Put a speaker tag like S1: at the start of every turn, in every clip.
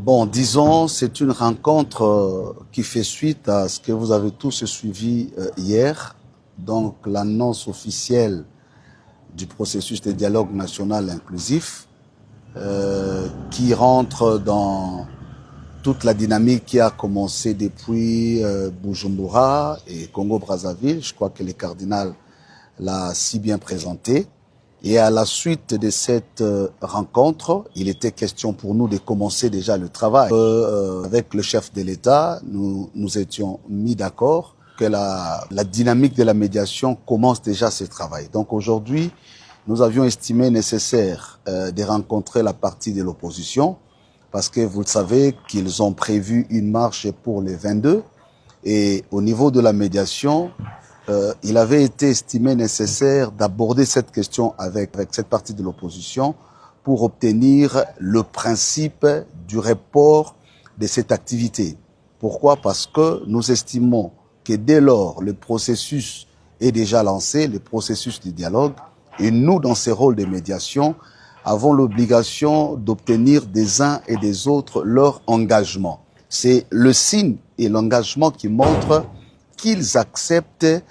S1: Bon, disons, c'est une rencontre qui fait suite à ce que vous avez tous suivi hier. Donc, l'annonce officielle du processus de dialogue national inclusif qui rentre dans toute la dynamique qui a commencé depuis Bujumbura et Congo-Brazzaville. Je crois que le cardinal l'a si bien présenté. Et à la suite de cette rencontre, il était question pour nous de commencer déjà le travail. Avec le chef de l'État, nous étions mis d'accord que la dynamique de la médiation commence déjà ce travail. Donc aujourd'hui, nous avions estimé nécessaire de rencontrer la partie de l'opposition parce que vous le savez qu'ils ont prévu une marche pour les 22 et au niveau de la médiation, il avait été estimé nécessaire d'aborder cette question avec cette partie de l'opposition pour obtenir le principe du report de cette activité. Pourquoi? Parce que nous estimons que dès lors le processus est déjà lancé, le processus du dialogue, et nous, dans ces rôles de médiation, avons l'obligation d'obtenir des uns et des autres leur engagement. C'est le signe et l'engagement qui montrent qu'ils acceptent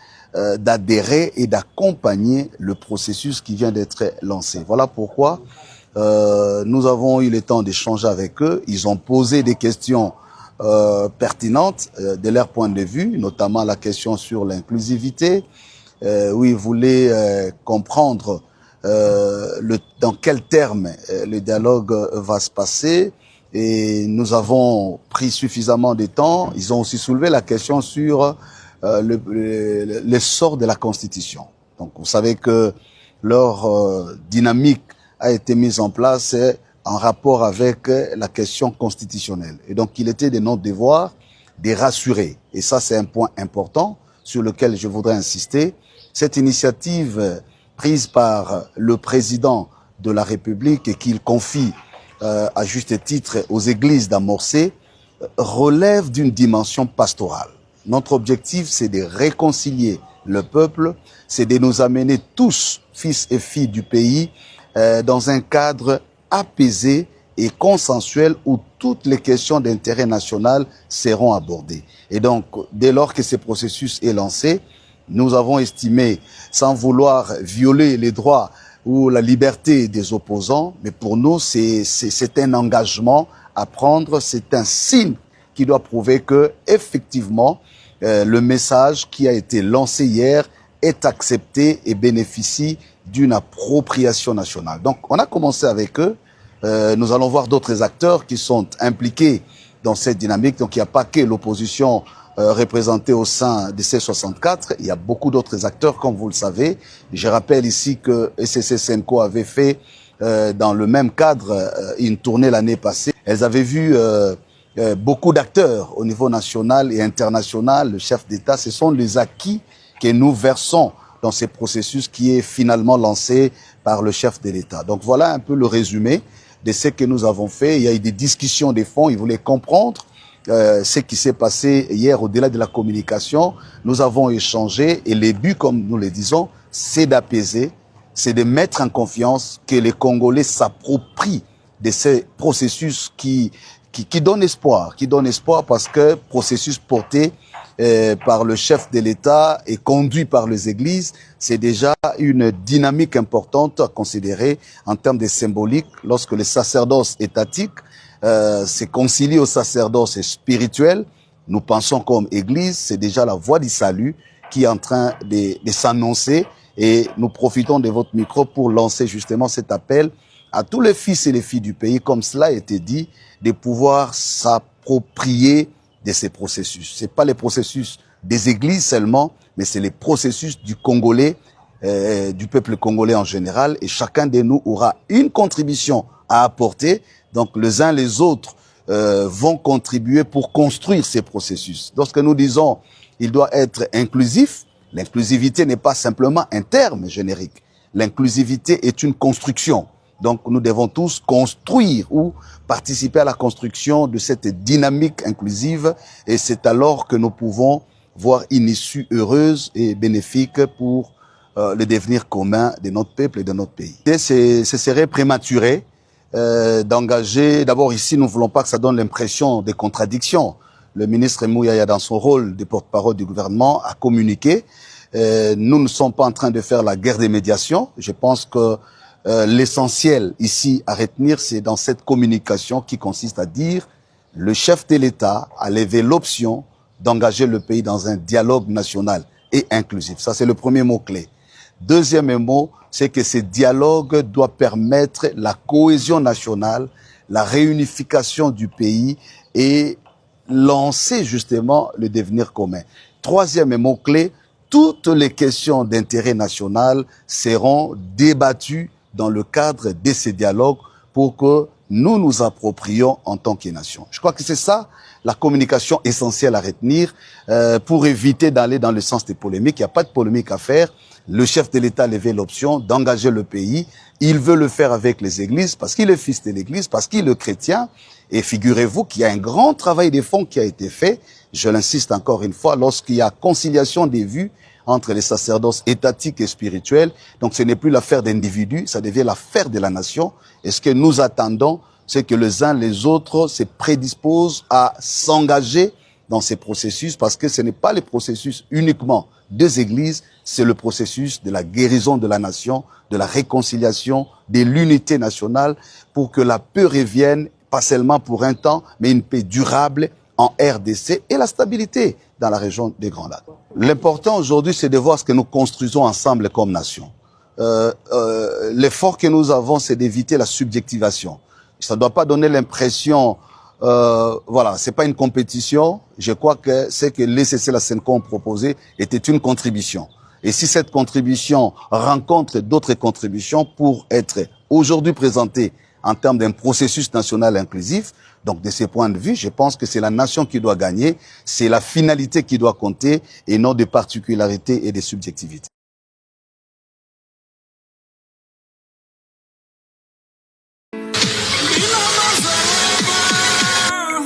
S1: d'adhérer et d'accompagner le processus qui vient d'être lancé. Voilà pourquoi nous avons eu le temps d'échanger avec eux. Ils ont posé des questions pertinentes de leur point de vue, notamment la question sur l'inclusivité, où ils voulaient comprendre dans quels termes le dialogue va se passer. Et nous avons pris suffisamment de temps. Ils ont aussi soulevé la question sur l'essor de la Constitution. Donc, vous savez que leur dynamique a été mise en place en rapport avec la question constitutionnelle. Et donc, il était de notre devoir de rassurer. Et ça, c'est un point important sur lequel je voudrais insister. Cette initiative prise par le président de la République et qu'il confie à juste titre aux églises d'amorcer relève d'une dimension pastorale. Notre objectif, c'est de réconcilier le peuple, c'est de nous amener tous, fils et filles du pays, dans un cadre apaisé et consensuel où toutes les questions d'intérêt national seront abordées. Et donc, dès lors que ce processus est lancé, nous avons estimé, sans vouloir violer les droits ou la liberté des opposants, mais pour nous, c'est un engagement à prendre, c'est un signe qui doit prouver que, effectivement, le message qui a été lancé hier est accepté et bénéficie d'une appropriation nationale. Donc, on a commencé avec eux. Nous allons voir d'autres acteurs qui sont impliqués dans cette dynamique. Donc, il n'y a pas que l'opposition représentée au sein de C64. Il y a beaucoup d'autres acteurs, comme vous le savez. Je rappelle ici que SCC Senko avait fait, dans le même cadre, une tournée l'année passée. Elles avaient vu beaucoup d'acteurs au niveau national et international, le chef d'État. Ce sont les acquis que nous versons dans ce processus qui est finalement lancé par le chef de l'État. Donc voilà un peu le résumé de ce que nous avons fait. Il y a eu des discussions des fonds, ils voulaient comprendre ce qui s'est passé hier au-delà de la communication. Nous avons échangé et le but, comme nous le disons, c'est d'apaiser, c'est de mettre en confiance que les Congolais s'approprient de ces processus qui donne espoir, parce que processus porté par le chef de l'État et conduit par les églises, c'est déjà une dynamique importante à considérer en termes de symbolique lorsque le sacerdoce étatique se concilie au sacerdoce spirituel. Nous pensons comme église, c'est déjà la voie du salut qui est en train de s'annoncer et nous profitons de votre micro pour lancer justement cet appel à tous les fils et les filles du pays, comme cela a été dit, de pouvoir s'approprier de ces processus. C'est pas les processus des églises seulement, mais c'est les processus du Congolais, du peuple congolais en général, et chacun de nous aura une contribution à apporter. Donc les uns les autres vont contribuer pour construire ces processus. Lorsque nous disons il doit être inclusif, l'inclusivité n'est pas simplement un terme générique. L'inclusivité est une construction. Donc nous devons tous construire ou participer à la construction de cette dynamique inclusive et c'est alors que nous pouvons voir une issue heureuse et bénéfique pour le devenir commun de notre peuple et de notre pays. Ce serait prématuré d'engager. D'abord ici, nous ne voulons pas que ça donne l'impression des contradictions. Le ministre Mouyaya, dans son rôle de porte-parole du gouvernement, a communiqué. Nous ne sommes pas en train de faire la guerre des médiations. Je pense que l'essentiel ici à retenir, c'est dans cette communication qui consiste à dire le chef de l'État a levé l'option d'engager le pays dans un dialogue national et inclusif. Ça, c'est le premier mot-clé. Deuxième mot, c'est que ce dialogue doit permettre la cohésion nationale, la réunification du pays et lancer justement le devenir commun. Troisième mot-clé, toutes les questions d'intérêt national seront débattues dans le cadre de ces dialogues pour que nous nous approprions en tant que nation. Je crois que c'est ça la communication essentielle à retenir pour éviter d'aller dans le sens des polémiques. Il n'y a pas de polémique à faire. Le chef de l'État a levé l'option d'engager le pays. Il veut le faire avec les églises parce qu'il est fils de l'église, parce qu'il est chrétien. Et figurez-vous qu'il y a un grand travail de fond qui a été fait. Je l'insiste encore une fois, lorsqu'il y a conciliation des vues entre les sacerdoces étatiques et spirituels. Donc ce n'est plus l'affaire d'individus, ça devient l'affaire de la nation. Et ce que nous attendons, c'est que les uns les autres se prédisposent à s'engager dans ces processus, parce que ce n'est pas le processus uniquement des églises, c'est le processus de la guérison de la nation, de la réconciliation, de l'unité nationale, pour que la paix revienne, pas seulement pour un temps, mais une paix durable en RDC et la stabilité dans la région des Grands Lacs. L'important aujourd'hui, c'est de voir ce que nous construisons ensemble comme nation. L'effort que nous avons, c'est d'éviter la subjectivation. Ça ne doit pas donner l'impression, voilà, c'est pas une compétition. Je crois que ce que l'ECC, la CENCOM proposé était une contribution. Et si cette contribution rencontre d'autres contributions pour être aujourd'hui présentée en termes d'un processus national inclusif, donc de ce point de vue, je pense que c'est la nation qui doit gagner, c'est la finalité qui doit compter et non des particularités et des subjectivités.